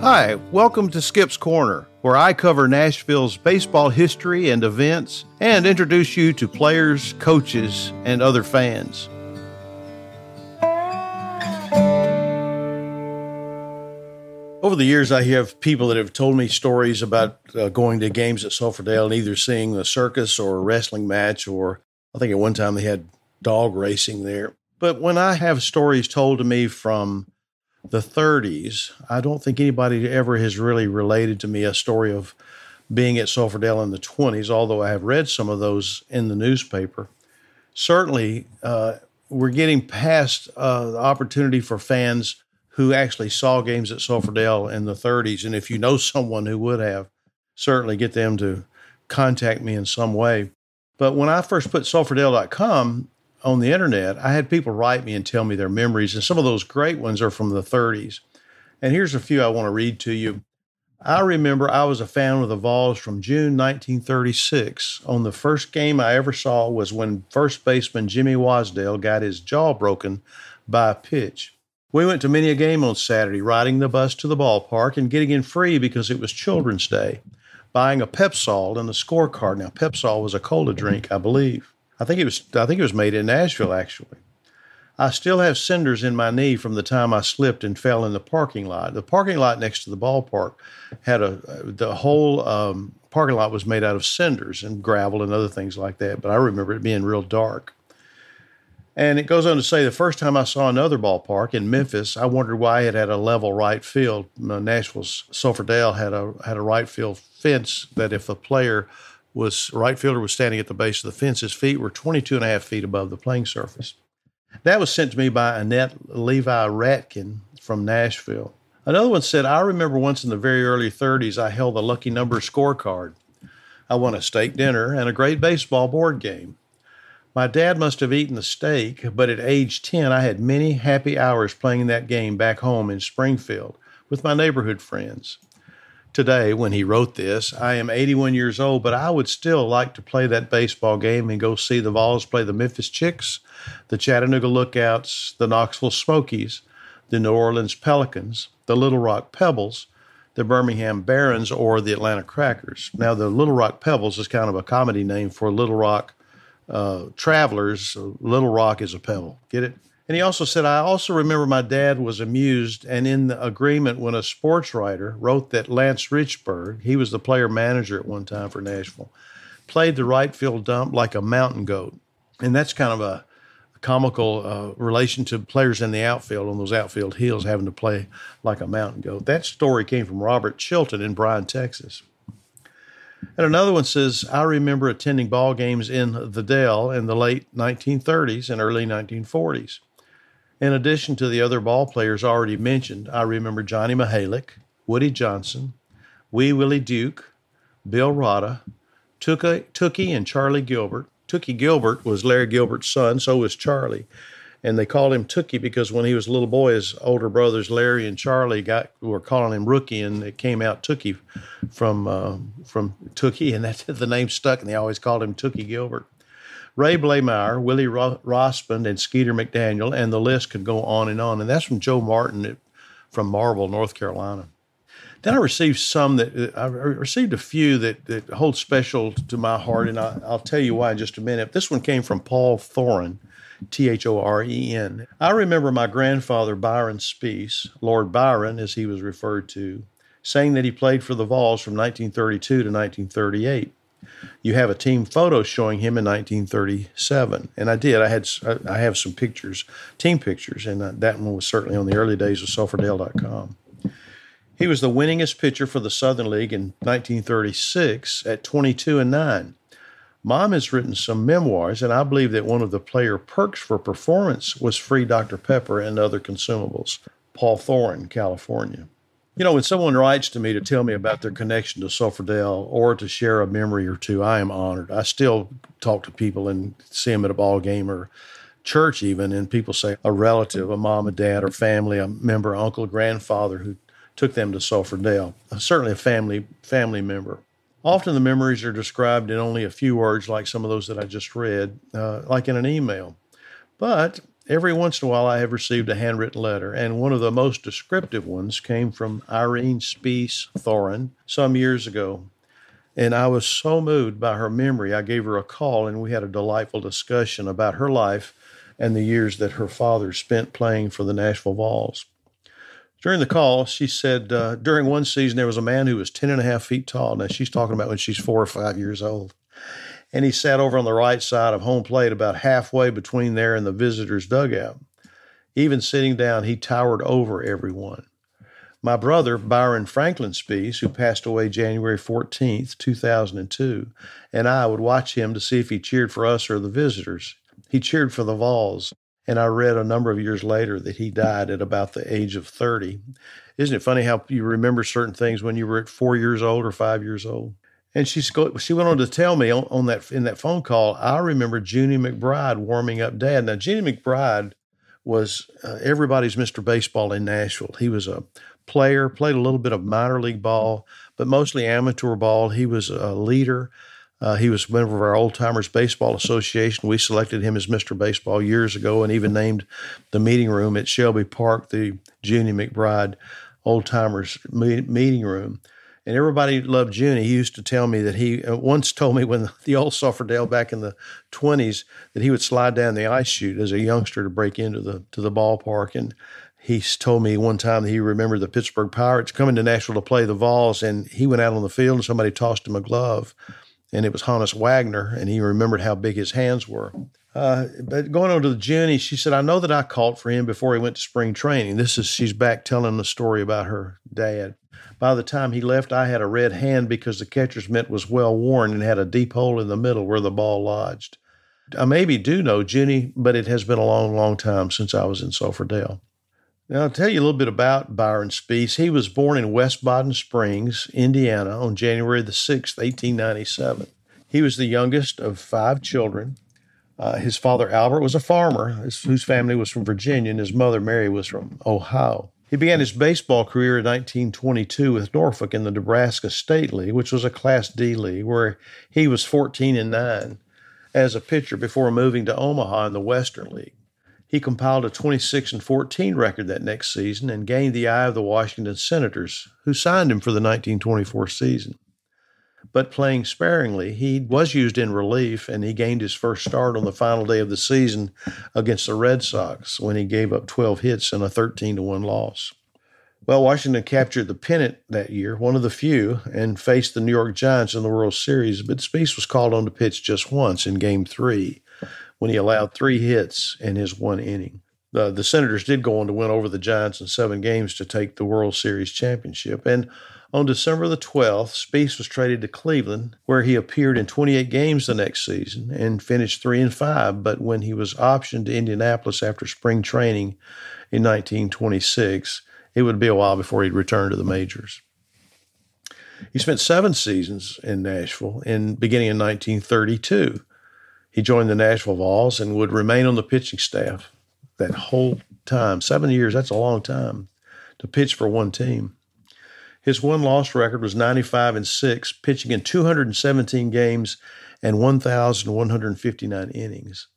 Hi, welcome to Skip's Corner, where I cover Nashville's baseball history and events and introduce you to players, coaches, and other fans. Over the years, I have people that have told me stories about going to games at Sulphurdale and either seeing a circus or a wrestling match, or I think at one time they had dog racing there. But when I have stories told to me from the 30s, I don't think anybody ever has really related to me a story of being at Sulphurdale in the 20s, although I have read some of those in the newspaper. Certainly, we're getting past the opportunity for fans who actually saw games at Sulphurdale in the 30s. And if you know someone who would have, certainly get them to contact me in some way. But when I first put sulphurdale.com on the internet, I had people write me and tell me their memories. And some of those great ones are from the 30s. And here's a few I want to read to you. I remember I was a fan of the Vols from June 1936. On the first game I ever saw was when first baseman Jimmy Wasdale got his jaw broken by a pitch. We went to many a game on Saturday, riding the bus to the ballpark and getting in free because it was Children's Day, buying a Pepsol and a scorecard. Now, Pepsol was a cola drink, I believe. I think it was made in Nashville, actually. I still have cinders in my knee from the time I slipped and fell in the parking lot. The parking lot next to the ballpark had the whole parking lot was made out of cinders and gravel and other things like that. But I remember it being real dark. And it goes on to say, the first time I saw another ballpark in Memphis, I wondered why it had a level right field. Nashville's Sulphurdale had a right field fence that if a right fielder was standing at the base of the fence, his feet were 22 and a half feet above the playing surface. That was sent to me by Annette Levi Ratkin from Nashville. Another one said, I remember once in the very early 30s, I held a lucky number scorecard. I won a steak dinner and a great baseball board game. My dad must have eaten the steak, but at age 10, I had many happy hours playing that game back home in Springfield with my neighborhood friends. Today, when he wrote this, I am 81 years old, but I would still like to play that baseball game and go see the Vols play the Memphis Chicks, the Chattanooga Lookouts, the Knoxville Smokies, the New Orleans Pelicans, the Little Rock Pebbles, the Birmingham Barons, or the Atlanta Crackers. Now, the Little Rock Pebbles is kind of a comedy name for Little Rock travelers. Little Rock is a pebble. Get it? And he also said, I also remember my dad was amused and in the agreement when a sports writer wrote that Lance Richburg, he was the player manager at one time for Nashville, played the right field dump like a mountain goat. And that's kind of a comical relation to players in the outfield on those outfield hills having to play like a mountain goat. That story came from Robert Chilton in Bryan, Texas. And another one says, I remember attending ball games in the Dell in the late 1930s and early 1940s. In addition to the other ball players already mentioned, I remember Johnny Mihalik, Woody Johnson, Wee Willie Duke, Bill Rada, Tookie and Charlie Gilbert. Tookie Gilbert was Larry Gilbert's son, so was Charlie. And they called him Tookie because when he was a little boy, his older brothers Larry and Charlie were calling him Rookie, and it came out Tookie from Tookie, and the name stuck, and they always called him Tookie Gilbert. Ray Blameyer, Willie Rospin, and Skeeter McDaniel, and the list could go on. And that's from Joe Martin from Marble, North Carolina. Then I received a few that hold special to my heart, and I'll tell you why in just a minute. This one came from Paul Thoren, Thoren. I remember my grandfather, Byron Speece, Lord Byron, as he was referred to, saying that he played for the Vols from 1932 to 1938. You have a team photo showing him in 1937, and I did. I have some pictures, team pictures, and that one was certainly on the early days of sulphurdale.com. He was the winningest pitcher for the Southern League in 1936 at 22-9. Mom has written some memoirs, and I believe that one of the player perks for performance was free Dr. Pepper and other consumables. Paul Thoren, California. You know, when someone writes to me to tell me about their connection to Sulphurdale or to share a memory or two, I am honored. I still talk to people and see them at a ball game or church even, and people say a relative, a mom, a dad, or family, a member, uncle, grandfather who took them to Sulphurdale. Certainly a family member. Often the memories are described in only a few words, like some of those that I just read, like in an email. But every once in a while I have received a handwritten letter, and one of the most descriptive ones came from Irene Speece Thorin some years ago. And I was so moved by her memory, I gave her a call, and we had a delightful discussion about her life and the years that her father spent playing for the Nashville Vols. During the call, she said during one season there was a man who was 10.5 feet tall. Now, she's talking about when she's 4 or 5 years old. And he sat over on the right side of home plate about halfway between there and the visitors' dugout. Even sitting down, he towered over everyone. My brother, Byron Franklin Speece, who passed away January 14th, 2002, and I would watch him to see if he cheered for us or the visitors. He cheered for the Vols, and I read a number of years later that he died at about the age of 30. Isn't it funny how you remember certain things when you were at 4 years old or 5 years old? And she went on to tell me in that phone call, I remember Junie McBride warming up Dad. Now, Junie McBride was everybody's Mr. Baseball in Nashville. He was a player, played a little bit of minor league ball, but mostly amateur ball. He was a leader. He was a member of our Old Timers Baseball Association. We selected him as Mr. Baseball years ago and even named the meeting room at Shelby Park the Junie McBride Old Timers meeting room. And everybody loved Junie. He used to tell me that he once told me when the old Sulphurdale back in the 20s that he would slide down the ice chute as a youngster to break into the ballpark. And he told me one time that he remembered the Pittsburgh Pirates coming to Nashville to play the Vols, and he went out on the field and somebody tossed him a glove, and it was Hannes Wagner, and he remembered how big his hands were. But going on to the Junie, she said, I know that I caught for him before he went to spring training. She's back telling the story about her dad. By the time he left, I had a red hand because the catcher's mitt was well worn and had a deep hole in the middle where the ball lodged. I maybe do know Junie, but it has been a long, long time since I was in Sulphurdale. Now, I'll tell you a little bit about Byron Speece. He was born in West Baden Springs, Indiana, on January the 6th, 1897. He was the youngest of 5 children. His father, Albert, was a farmer whose family was from Virginia, and his mother, Mary, was from Ohio. He began his baseball career in 1922 with Norfolk in the Nebraska State League, which was a Class D league, where he was 14-9 as a pitcher before moving to Omaha in the Western League. He compiled a 26-14 record that next season and gained the eye of the Washington Senators, who signed him for the 1924 season. But playing sparingly, he was used in relief, and he gained his first start on the final day of the season against the Red Sox when he gave up 12 hits in a 13-1 loss. Well, Washington captured the pennant that year, one of the few, and faced the New York Giants in the World Series, but Speece was called on to pitch just once in Game 3 when he allowed 3 hits in his 1 inning. The Senators did go on to win over the Giants in 7 games to take the World Series championship, and on December the 12th, Speece was traded to Cleveland, where he appeared in 28 games the next season and finished 3-5. But when he was optioned to Indianapolis after spring training in 1926, it would be a while before he'd return to the majors. He spent 7 seasons in Nashville, beginning in 1932. He joined the Nashville Vols and would remain on the pitching staff that whole time. 7 years, that's a long time to pitch for one team. His win-loss record was 95-6, pitching in 217 games and 1,159 innings.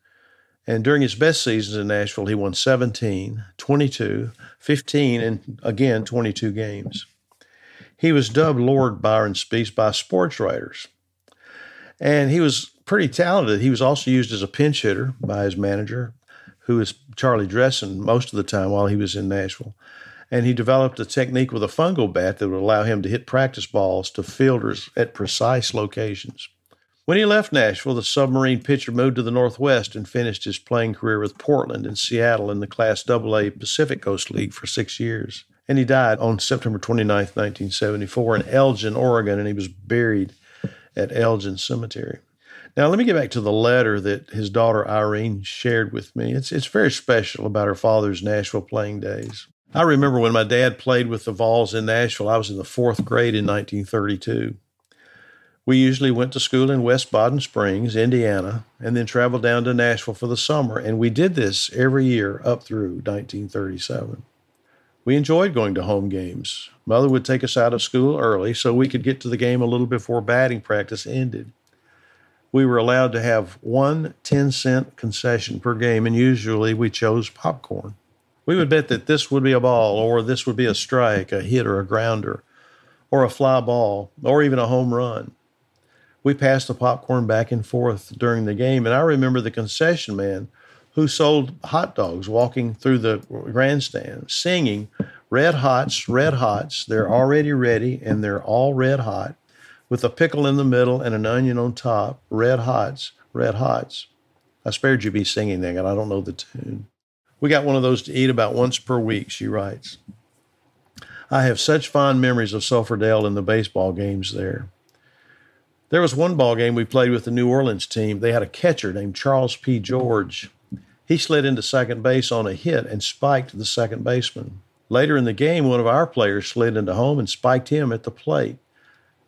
And during his best seasons in Nashville, he won 17, 22, 15, and again 22 games. He was dubbed Lord Byron Speece by sports writers. And he was pretty talented. He was also used as a pinch hitter by his manager, who was Charlie Dressen most of the time while he was in Nashville. And he developed a technique with a fungo bat that would allow him to hit practice balls to fielders at precise locations. When he left Nashville, the submarine pitcher moved to the Northwest and finished his playing career with Portland and Seattle in the Class AA Pacific Coast League for 6 years. And he died on September 29, 1974 in Elgin, Oregon, and he was buried at Elgin Cemetery. Now, let me get back to the letter that his daughter Irene shared with me. It's very special about her father's Nashville playing days. I remember when my dad played with the Vols in Nashville. I was in the 4th grade in 1932. We usually went to school in West Baden Springs, Indiana, and then traveled down to Nashville for the summer, and we did this every year up through 1937. We enjoyed going to home games. Mother would take us out of school early so we could get to the game a little before batting practice ended. We were allowed to have one 10-cent concession per game, and usually we chose popcorn. We would bet that this would be a ball, or this would be a strike, a hit, or a grounder, or a fly ball, or even a home run. We passed the popcorn back and forth during the game, and I remember the concession man who sold hot dogs walking through the grandstand singing, red hots, they're already ready, and they're all red hot, with a pickle in the middle and an onion on top, red hots, red hots. I spared you be singing that, and I don't know the tune. We got one of those to eat about once per week, she writes. I have such fond memories of Sulphurdale and the baseball games there. There was one ball game we played with the New Orleans team. They had a catcher named Charles P. George. He slid into second base on a hit and spiked the second baseman. Later in the game, one of our players slid into home and spiked him at the plate.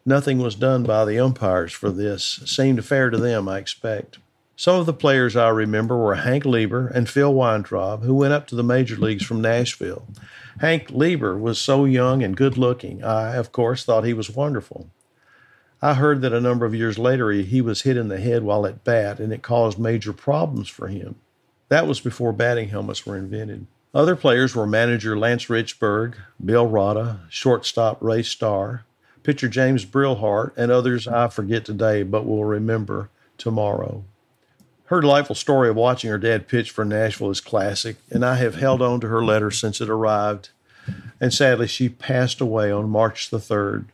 Nothing was done by the umpires for this. Seemed fair to them, I expect. Some of the players I remember were Hank Lieber and Phil Weintraub, who went up to the major leagues from Nashville. Hank Lieber was so young and good-looking. I, of course, thought he was wonderful. I heard that a number of years later he was hit in the head while at bat, and it caused major problems for him. That was before batting helmets were invented. Other players were manager Lance Richburg, Bill Rada, shortstop Ray Starr, pitcher James Brillhart, and others I forget today but will remember tomorrow. Her delightful story of watching her dad pitch for Nashville is classic, and I have held on to her letter since it arrived. And sadly, she passed away on March the 3rd,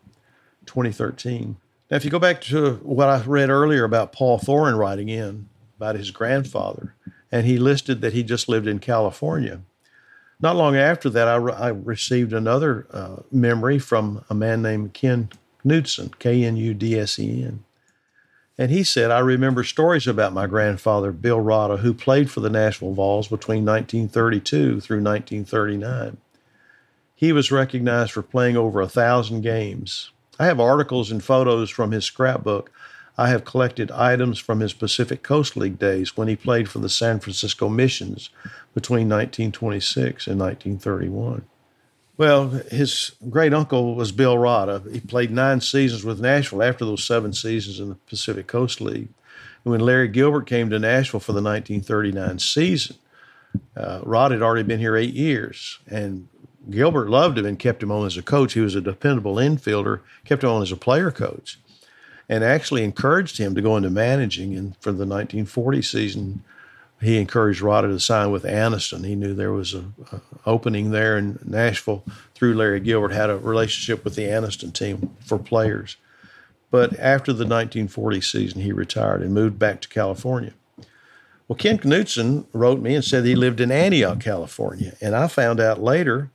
2013. Now, if you go back to what I read earlier about Paul Thorin writing in about his grandfather, and he listed that he just lived in California. Not long after that, I received another memory from a man named Ken Knudsen, Knudsen. And he said, I remember stories about my grandfather, Bill Rada, who played for the Nashville Vols between 1932 through 1939. He was recognized for playing over 1,000 games. I have articles and photos from his scrapbook. I have collected items from his Pacific Coast League days when he played for the San Francisco Missions between 1926 and 1931. Well, his great uncle was Bill Rada. He played 9 seasons with Nashville after those 7 seasons in the Pacific Coast League. And when Larry Gilbert came to Nashville for the 1939 season, Rada had already been here 8 years, and Gilbert loved him and kept him on as a coach. He was a dependable infielder, kept him on as a player coach, and actually encouraged him to go into managing. And for the 1940 season, he encouraged Rada to sign with Anniston. He knew there was an opening there in Nashville through Larry Gilbert, had a relationship with the Anniston team for players. But after the 1940 season, he retired and moved back to California. Well, Ken Knudsen wrote me and said he lived in Antioch, California. And I found out later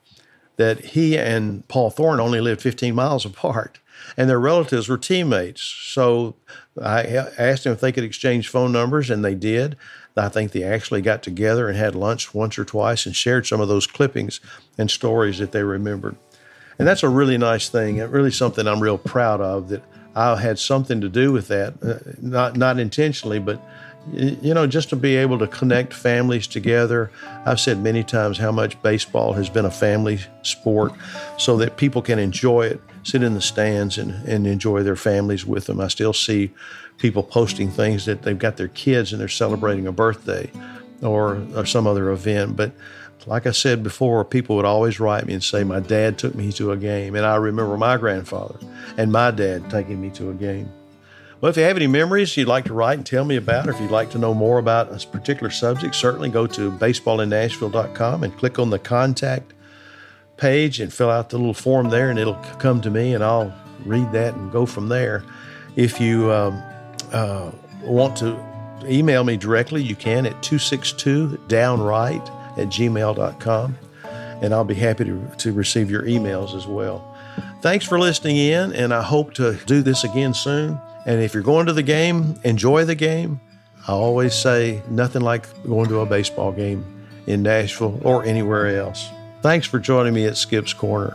that he and Paul Thorin only lived 15 miles apart, and their relatives were teammates. So I asked them if they could exchange phone numbers, and they did. I think they actually got together and had lunch once or twice and shared some of those clippings and stories that they remembered. And that's a really nice thing, and really something I'm real proud of, that I had something to do with that, not intentionally, but just to be able to connect families together. I've said many times how much baseball has been a family sport so that people can enjoy it, sit in the stands and enjoy their families with them. I still see people posting things that they've got their kids and they're celebrating a birthday or some other event. But like I said before, people would always write me and say, my dad took me to a game. And I remember my grandfather and my dad taking me to a game. Well, if you have any memories you'd like to write and tell me about, or if you'd like to know more about a particular subject, certainly go to baseballinnashville.com and click on the contact page and fill out the little form there, and it'll come to me, and I'll read that and go from there. If you want to email me directly, you can at 262downright@gmail.com, and I'll be happy to receive your emails as well. Thanks for listening in, and I hope to do this again soon. And if you're going to the game, enjoy the game. I always say nothing like going to a baseball game in Nashville or anywhere else. Thanks for joining me at Skip's Corner.